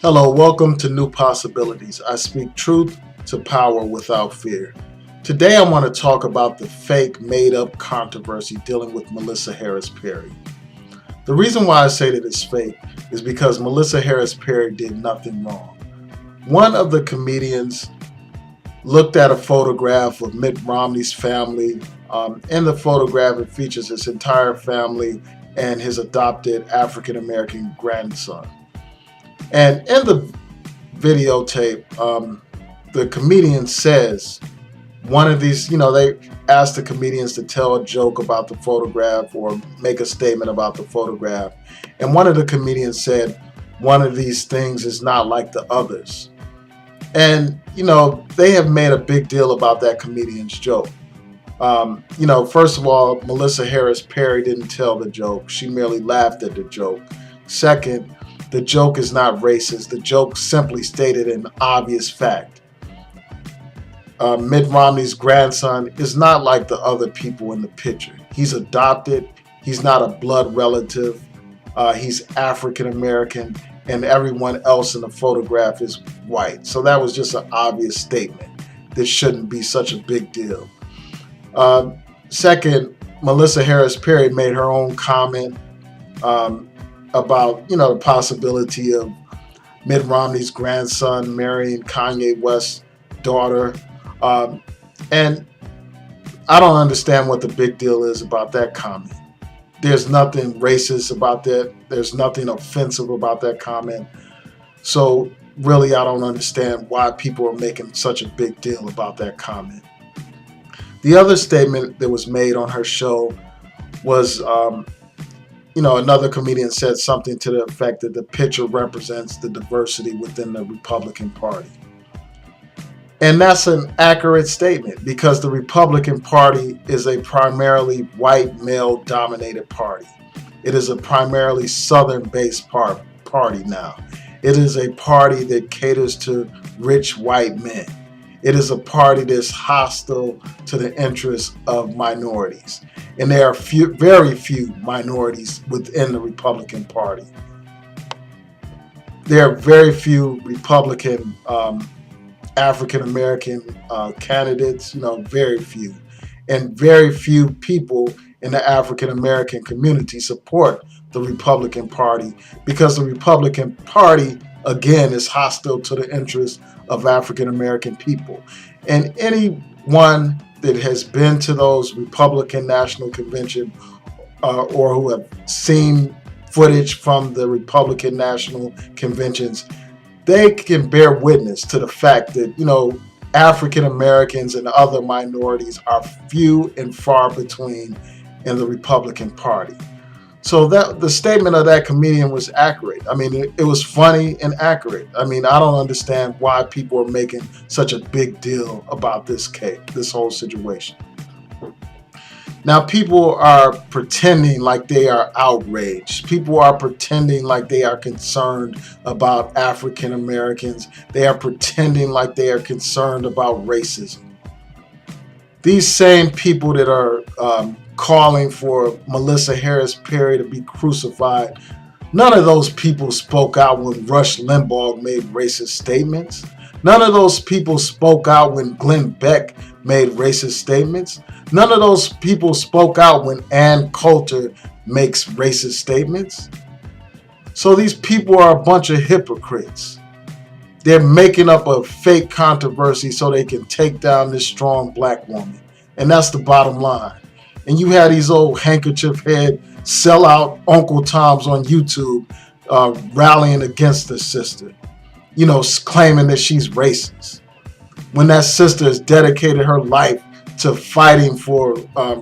Hello, welcome to New Possibilities. I speak truth to power without fear. Today I want to talk about the fake, made up controversy dealing with Melissa Harris Perry. The reason why I say that it's fake is because Melissa Harris Perry did nothing wrong. One of the comedians looked at a photograph of Mitt Romney's family. In the photograph, it features his entire family and his adopted African American grandson. And in the videotape, the comedian says one of these, they ask the comedians to tell a joke about the photograph or make a statement about the photograph. And one of the comedians said, one of these things is not like the others. And, they have made a big deal about that comedian's joke. First of all, Melissa Harris Perry didn't tell the joke. She merely laughed at the joke. Second, the joke is not racist. The joke simply stated an obvious fact. Mitt Romney's grandson is not like the other people in the picture. He's adopted. He's not a blood relative. He's African American, and everyone else in the photograph is white. So that was just an obvious statement. This shouldn't be such a big deal. Second, Melissa Harris Perry made her own comment about the possibility of Mitt Romney's grandson marrying Kanye West's daughter, and I don't understand what the big deal is about that comment. There's nothing racist about that. There's nothing offensive about that comment. So really, I don't understand why people are making such a big deal about that comment. The other statement that was made on her show was, another comedian said something to the effect that the picture represents the diversity within the Republican Party. And that's an accurate statement because the Republican Party is a primarily white male-dominated party. It is a primarily Southern-based party now. It is a party that caters to rich white men. It is a party that's hostile to the interests of minorities. And there are very few minorities within the Republican Party. There are very few Republican African American candidates, very few. And very few people in the African American community support the Republican Party because the Republican Party, again, is hostile to the interests of African American people. And anyone that has been to those Republican National Convention or who have seen footage from the Republican National Conventions, they can bear witness to the fact that, African Americans and other minorities are few and far between in the Republican Party. So that the statement of that comedian was accurate. I mean, it was funny and accurate. I mean, I don't understand why people are making such a big deal about this whole situation. Now, people are pretending like they are outraged. People are pretending like they are concerned about African Americans. They are pretending like they are concerned about racism. These same people that are calling for Melissa Harris Perry to be crucified, none of those people spoke out when Rush Limbaugh made racist statements. None of those people spoke out when Glenn Beck made racist statements. None of those people spoke out when Ann Coulter makes racist statements. So these people are a bunch of hypocrites. They're making up a fake controversy so they can take down this strong black woman. And that's the bottom line. And you had these old handkerchief head sellout Uncle Toms on YouTube rallying against the sister, claiming that she's racist. When that sister has dedicated her life to fighting for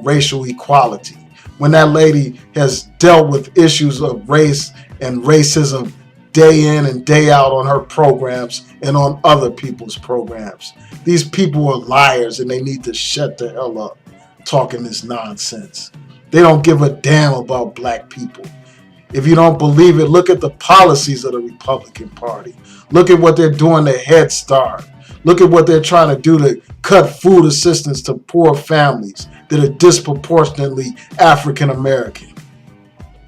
racial equality. When that lady has dealt with issues of race and racism day in and day out on her programs and on other people's programs. These people are liars and they need to shut the hell up talking this nonsense. They don't give a damn about black people. If you don't believe it, look at the policies of the Republican Party. Look at what they're doing to Head Start. Look at what they're trying to do to cut food assistance to poor families that are disproportionately African American.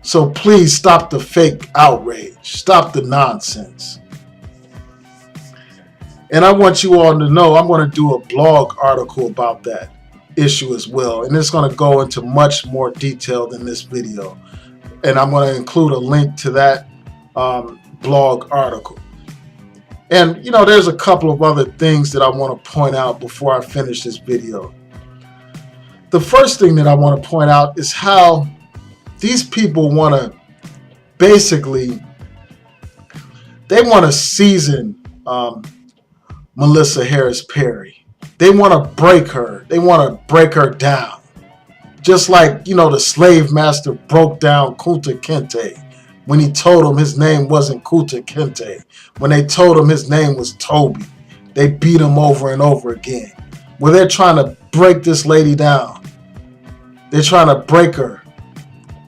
So please stop the fake outrage. Stop the nonsense. And I want you all to know I'm going to do a blog article about that issue as well. And it's going to go into much more detail than this video. And I'm going to include a link to that blog article. And, you know, there's a couple of other things that I want to point out before I finish this video. The first thing that I want to point out is how these people want to basically, they want to season Melissa Harris Perry. They want to break her. They want to break her down. Just like, you know, the slave master broke down Kunta Kinte when he told him his name wasn't Kunta Kinte. When they told him his name was Toby. They beat him over and over again. Well, they're trying to break this lady down. They're trying to break her.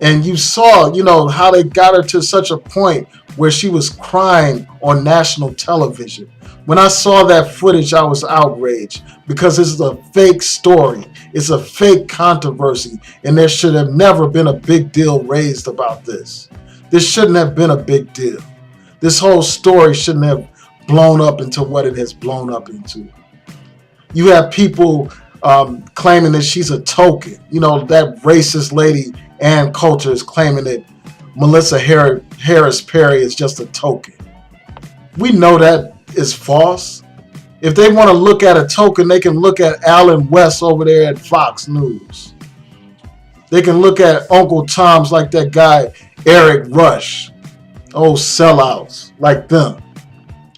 And you saw, you know, how they got her to such a point where she was crying on national television. When I saw that footage, I was outraged because this is a fake story. It's a fake controversy, and there should have never been a big deal raised about this. This shouldn't have been a big deal. This whole story shouldn't have blown up into what it has blown up into. You have people claiming that she's a token. You know, that racist lady, Ann Coulter, is claiming that Melissa Harris Perry is just a token. We know that is false. If they want to look at a token, they can look at Alan West over there at Fox News. They can look at Uncle Tom's like that guy, Eric Rush. Oh, sellouts like them.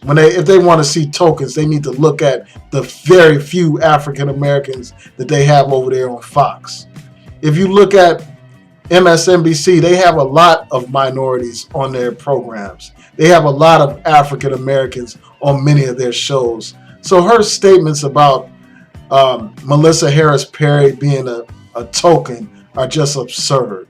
If they want to see tokens, they need to look at the very few African Americans that they have over there on Fox. If you look at MSNBC, they have a lot of minorities on their programs. They have a lot of African Americans on many of their shows. So her statements about Melissa Harris Perry being a token are just absurd.